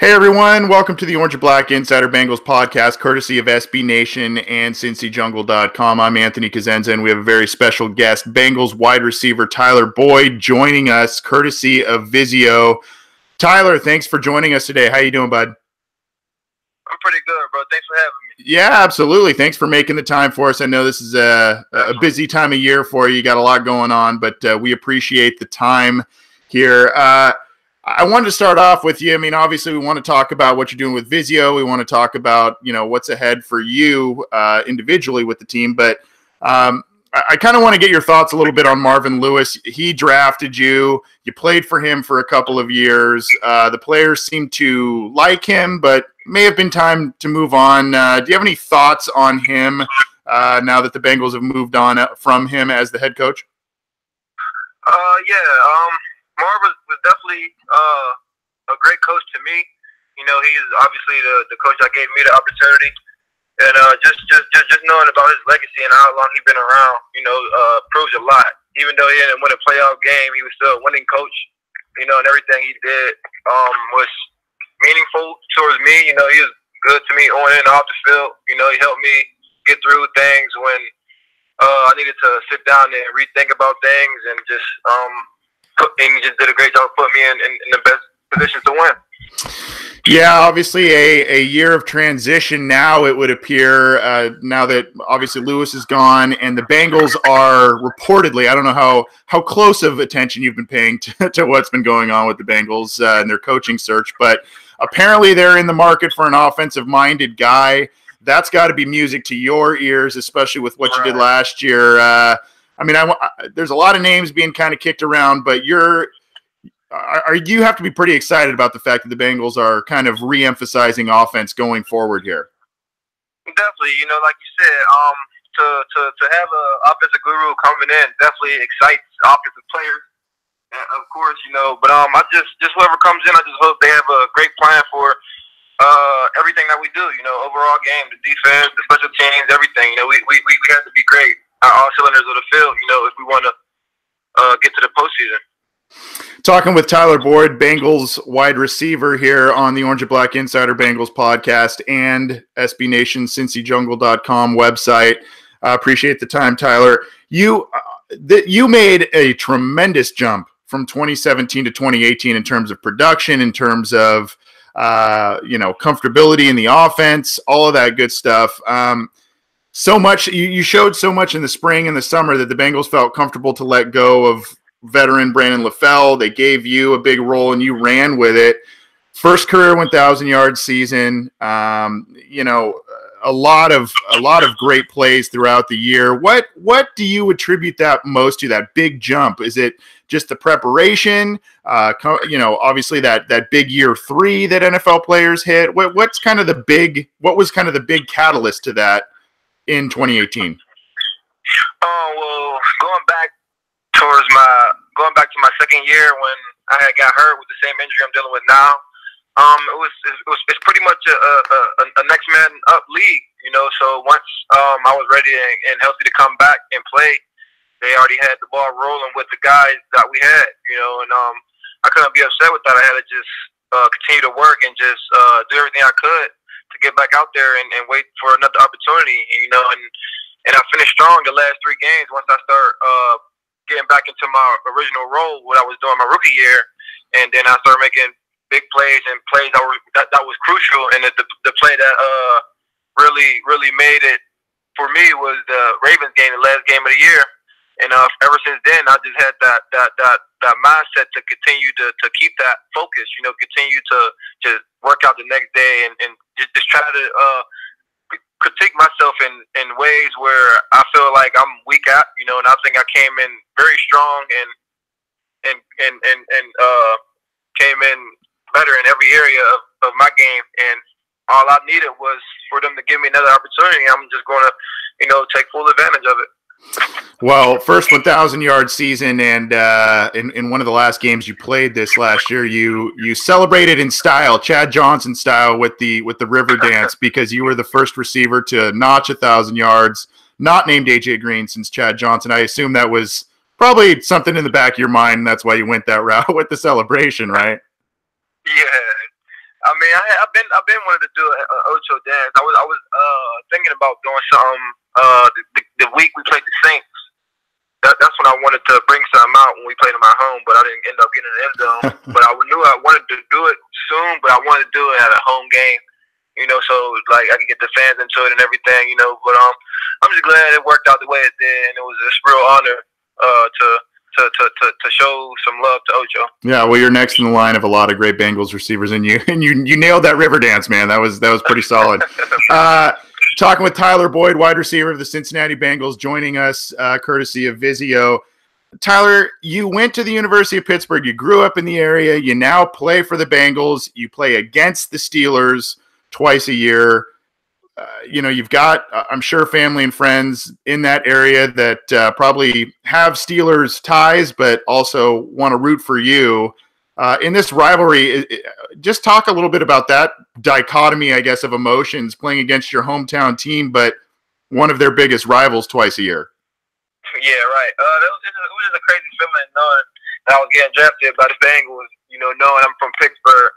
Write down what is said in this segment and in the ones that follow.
Hey everyone, welcome to the Orange and Black Insider Bengals podcast, courtesy of SB Nation and CincyJungle.com. I'm Anthony Cosenza, and we have a very special guest, Bengals wide receiver Tyler Boyd, joining us, courtesy of Vizio. Tyler, thanks for joining us today. How you doing, bud? I'm pretty good, bro. Thanks for having me. Yeah, absolutely. Thanks for making the time for us. I know this is a busy time of year for you. You got a lot going on, but we appreciate the time here. I wanted to start off with you. I mean, obviously, we want to talk about what you're doing with Vizio. We want to talk about, what's ahead for you individually with the team. But I kind of want to get your thoughts a little bit on Marvin Lewis. He drafted you. You played for him for a couple of years. The players seem to like him, but may have been time to move on. Do you have any thoughts on him now that the Bengals have moved on from him as the head coach? Marv was definitely a great coach to me. He's obviously the coach that gave me the opportunity, and just knowing about his legacy and how long he's been around, proves a lot. Even though he didn't win a playoff game, he was still a winning coach. And everything he did was meaningful towards me. He was good to me on and off the field. He helped me get through things when I needed to sit down and rethink about things, and he just did a great job putting me in the best position to win. Yeah, obviously a year of transition now, it would appear, now that obviously Lewis is gone, and the Bengals are reportedly, I don't know how close of attention you've been paying to what's been going on with the Bengals and their coaching search, but apparently they're in the market for an offensive-minded guy. That's got to be music to your ears, especially with what you did last year. There's a lot of names being kind of kicked around, but you have to be pretty excited about the fact that the Bengals are kind of re-emphasizing offense going forward here. Definitely, like you said, to have an offensive guru coming in definitely excites offensive players, of course, But I just whoever comes in, I just hope they have a great plan for everything that we do. Overall game, the defense, the special teams, everything. We have to be great. All cylinders of the field, if we want to get to the postseason. Talking with Tyler Boyd, Bengals wide receiver here on the Orange and Black Insider Bengals podcast and SB Nation CincyJungle.com website. Appreciate the time, Tyler. You made a tremendous jump from 2017 to 2018 in terms of production, in terms of comfortability in the offense, all of that good stuff. So much you showed so much in the spring and the summer that the Bengals felt comfortable to let go of veteran Brandon LaFell. They gave you a big role and you ran with it. First career 1,000-yard season. A lot of great plays throughout the year. What do you attribute that most to, that big jump? Is it just the preparation? Obviously that big year 3 that NFL players hit. What was kind of the big catalyst to that in 2018? Well, going back to my second year when I had got hurt with the same injury I'm dealing with now, it's pretty much a next man up league, So once I was ready and healthy to come back and play, they already had the ball rolling with the guys that we had, and I couldn't be upset with that. I had to just continue to work and just do everything I could to get back out there and wait for another opportunity, and I finished strong the last 3 games once I start getting back into my original role, what I was doing my rookie year, and then I started making big plays and plays that was crucial. And the play that really made it for me was the Ravens game, the last game of the year. And ever since then, I just had that mindset to continue to keep that focus. Continue to work out the next day and just try to critique myself in ways where I feel like I'm weak at. And I think I came in very strong and came in better in every area of my game, and all I needed was for them to give me another opportunity. I'm just going to, take full advantage of it. Well, first 1,000-yard season, and in one of the last games you played this last year, you celebrated in style, Chad Johnson style, with the Riverdance, because you were the first receiver to notch 1,000 yards, not named AJ Green since Chad Johnson. I assume that was probably something in the back of your mind. That's why you went that route with the celebration, right? Yeah, I mean, I've been wanting to do an Ocho dance. I was thinking about doing something the week we played the Saints. That's when I wanted to bring something out when we played in my home, but I didn't end up getting in the end zone. But I knew I wanted to do it soon, but I wanted to do it at a home game, you know, so like I could get the fans into it and everything, you know. But I'm just glad it worked out the way it did, and it was a real honor to show some love to Ocho. Yeah, well, you're next in the line of a lot of great Bengals receivers, and you nailed that Riverdance, man. That was pretty solid. Talking with Tyler Boyd, wide receiver of the Cincinnati Bengals, joining us courtesy of Vizio. Tyler, you went to the University of Pittsburgh. You grew up in the area. You now play for the Bengals. You play against the Steelers twice a year. You know, you've got, I'm sure, family and friends in that area that probably have Steelers ties, but also want to root for you. In this rivalry, just talk a little bit about that dichotomy, I guess, of emotions playing against your hometown team, but one of their biggest rivals twice a year. Yeah, right. It was just a crazy feeling knowing that I was getting drafted by the Bengals, you know, knowing I'm from Pittsburgh.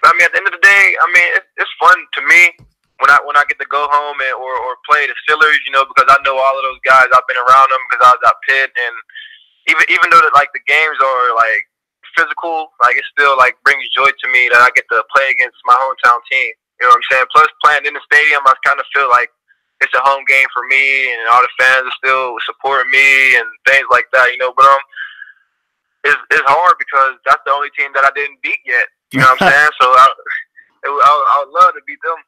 But, I mean, at the end of the day, I mean, it's fun to me when I get to go home or play the Steelers, you know, because I know all of those guys. I've been around them because I was at Pitt, and even though like the games are like physical, like it still like brings joy to me that I get to play against my hometown team. You know what I'm saying? Plus playing in the stadium, I kind of feel like it's a home game for me, and all the fans are still supporting me and things like that. You know, but it's hard because that's the only team that I didn't beat yet. You know what I'm saying? So I would love to beat them.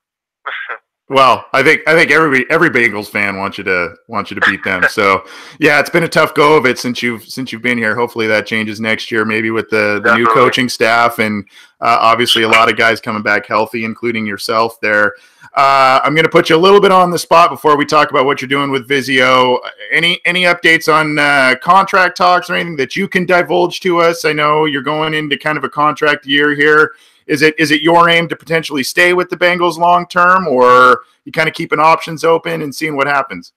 Well, I think every Bengals fan wants you to beat them. So yeah, it's been a tough go of it since you've been here. Hopefully that changes next year, maybe with the new coaching staff and obviously a lot of guys coming back healthy, including yourself there. I'm going to put you a little bit on the spot before we talk about what you're doing with Vizio. Any updates on contract talks or anything that you can divulge to us? I know you're going into kind of a contract year here. Is it your aim to potentially stay with the Bengals long term, or you kind of keeping options open and seeing what happens?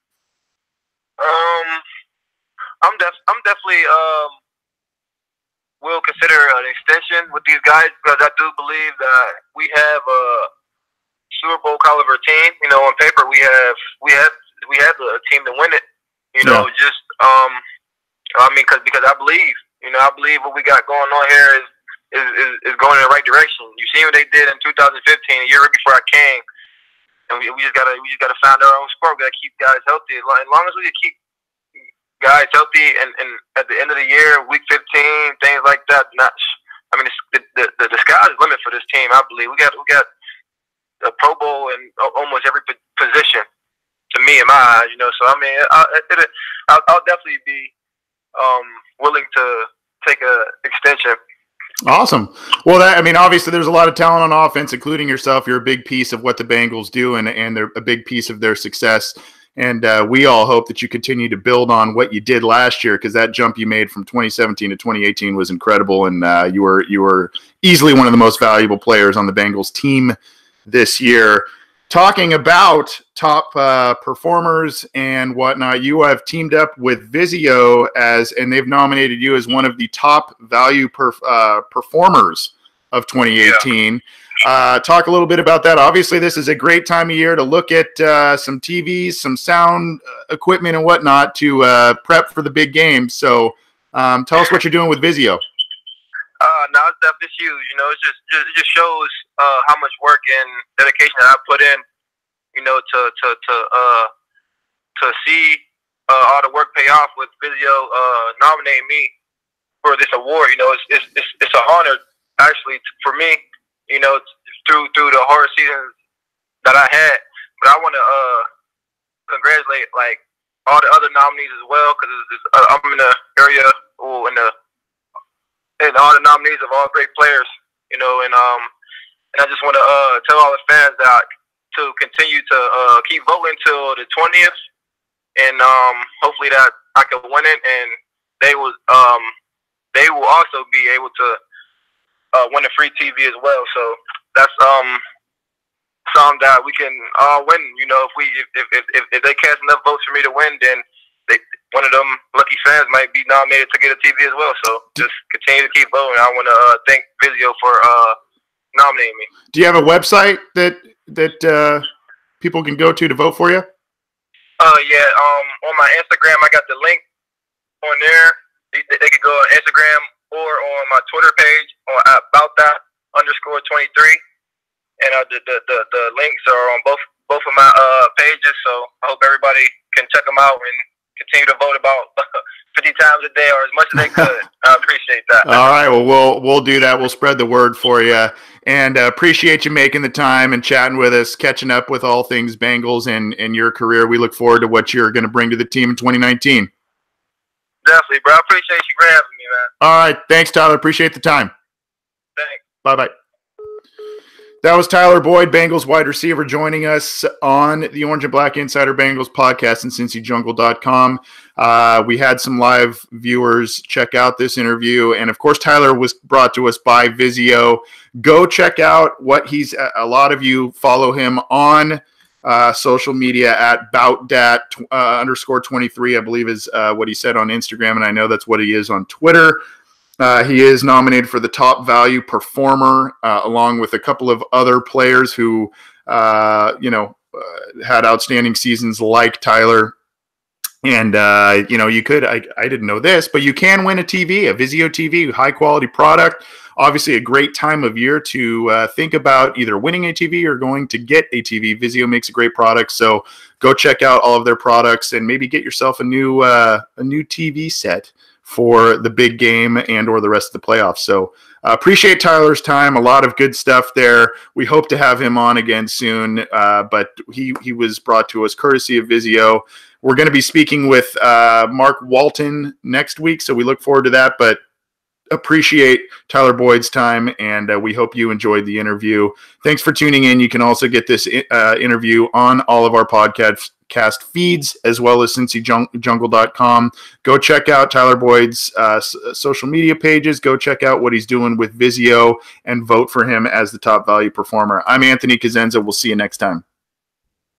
I'm definitely will consider an extension with these guys because I do believe that we have a Super Bowl caliber team. You know, on paper we have the team to win it. You know, just I mean, because I believe what we got going on here is going in the right direction. You see what they did in 2015, a year before I came, and we just gotta find our own sport. We gotta keep guys healthy. As long as we keep guys healthy, and at the end of the year, week 15, things like that. The sky's the limit for this team. I believe we got a Pro Bowl in almost every position. To me, in my eyes, you know. So I mean, I'll definitely be willing to take a extension. Awesome. Well, obviously there's a lot of talent on offense, including yourself. You're a big piece of what the Bengals do, and they're a big piece of their success. And we all hope that you continue to build on what you did last year, because that jump you made from 2017 to 2018 was incredible, and you were easily one of the most valuable players on the Bengals team this year. Talking about top performers and whatnot, you have teamed up with Vizio and they've nominated you as one of the top value performers of 2018. Yeah. Talk a little bit about that. Obviously, this is a great time of year to look at some TVs, some sound equipment and whatnot to prep for the big game. So tell us what you're doing with Vizio. No, it's definitely huge. You know, it just shows how much work and dedication that I put in. You know, to see all the work pay off with Vizio nominating me for this award. You know, it's an honor actually for me. You know, through the hard seasons that I had. But I want to congratulate like all the other nominees as well, because I'm in the area and all the nominees of all great players, you know, and I just want to tell all the fans that to continue to keep voting till the 20th, and hopefully that I can win it, and they will also be able to win a free TV as well. So that's something that we can all win. You know, if they cast enough votes for me to win, then one of them lucky fans might be nominated to get a TV as well. So just continue to keep voting. I want to thank Vizio for nominating me. Do you have a website that people can go to vote for you? Yeah. On my Instagram, I got the link on there. They could go on Instagram or on my Twitter page on about that _23, and the links are on both of my pages. So I hope everybody can check them out and continue to vote about 50 times a day or as much as they could. I appreciate that. All right. Well, we'll do that. We'll spread the word for you, and appreciate you making the time and chatting with us, catching up with all things Bengals and your career. We look forward to what you're going to bring to the team in 2019. Definitely, bro. I appreciate you for having me, man. All right. Thanks, Tyler. Appreciate the time. Thanks. Bye-bye. That was Tyler Boyd, Bengals wide receiver, joining us on the Orange and Black Insider Bengals podcast and CincyJungle.com. We had some live viewers check out this interview. And, of course, Tyler was brought to us by Vizio. Go check out what he's – a lot of you follow him on social media at boutdat _23, I believe is what he said on Instagram. And I know that's what he is on Twitter. He is nominated for the top value performer, along with a couple of other players who, had outstanding seasons like Tyler. And, you could, I didn't know this, but you can win a TV, a Vizio TV, high quality product. Obviously a great time of year to think about either winning a TV or going to get a TV. Vizio makes a great product. So go check out all of their products and maybe get yourself a new TV set for the big game and or the rest of the playoffs. So appreciate Tyler's time. A lot of good stuff there. We hope to have him on again soon, but he was brought to us courtesy of Vizio. We're going to be speaking with Mark Walton next week, so we look forward to that, but appreciate Tyler Boyd's time, and we hope you enjoyed the interview. Thanks for tuning in. You can also get this interview on all of our podcast feeds, as well as CincyJungle.com. Go check out Tyler Boyd's social media pages. Go check out what he's doing with Vizio and vote for him as the top value performer. I'm Anthony Cosenza. We'll see you next time.